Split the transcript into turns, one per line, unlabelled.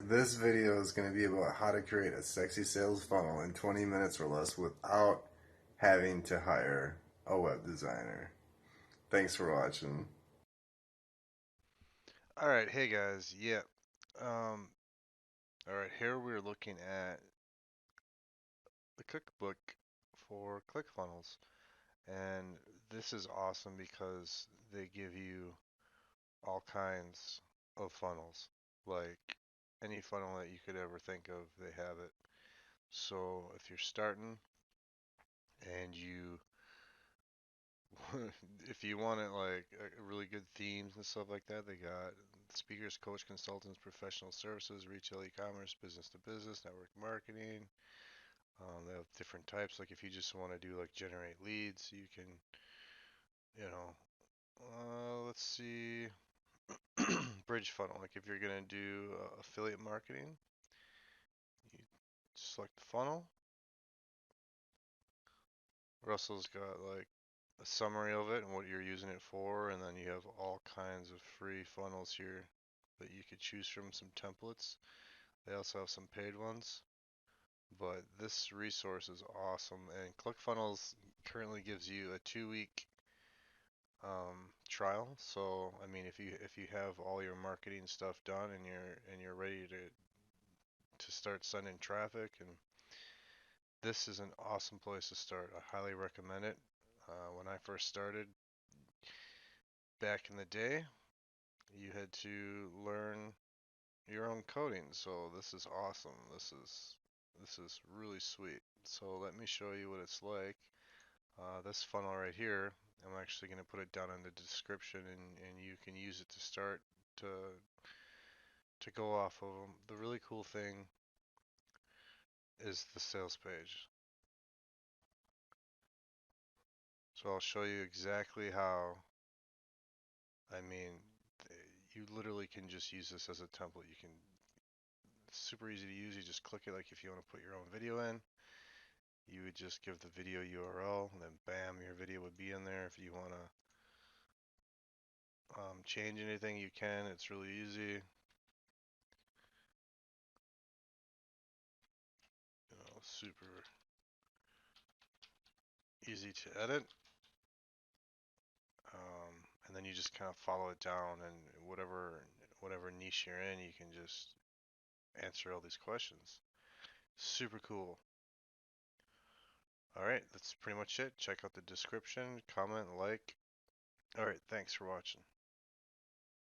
This video is going to be about how to create a sexy sales funnel in 20 minutes or less without having to hire a web designer. Thanks for watching.
All right, hey guys. Um, all right, here we're looking at the cookbook for ClickFunnels, and this is awesome because they give you all kinds of funnels, like any funnel that you could ever think of, they have it. So if you're starting and you, if you want it like really good themes and stuff like that, they got speakers, coach, consultants, professional services, retail, e-commerce, business to business, network marketing. They have different types. Like if you just want to do like generate leads, you can, you know, let's see, bridge funnel. Like if you're gonna do affiliate marketing, you select the funnel. Russell's got like a summary of it and what you're using it for, and then you have all kinds of free funnels here that you could choose from. Some templates. They also have some paid ones. But this resource is awesome, and ClickFunnels currently gives you a 2 week trial. So I mean, if you have all your marketing stuff done and you're ready to start sending traffic, and this is an awesome place to start. I highly recommend it. When I first started back in the day, you had to learn your own coding. So this is awesome. This is really sweet. So let me show you what it's like. This funnel right here, I'm actually going to put it down in the description, and you can use it to start to to go off of them. The really cool thing is the sales page. So I'll show you exactly how, I mean, you literally can just use this as a template. It's super easy to use. You just click it like if you want to put your own video in. You would just give the video URL, and then bam, your video would be in there. If you want to change anything, you can. It's really easy. Super easy to edit. Um, and then you just kind of follow it down, and whatever niche you're in, you can just answer all these questions. Super cool. All right, that's pretty much it. Check out the description, comment, like. All right, thanks for watching.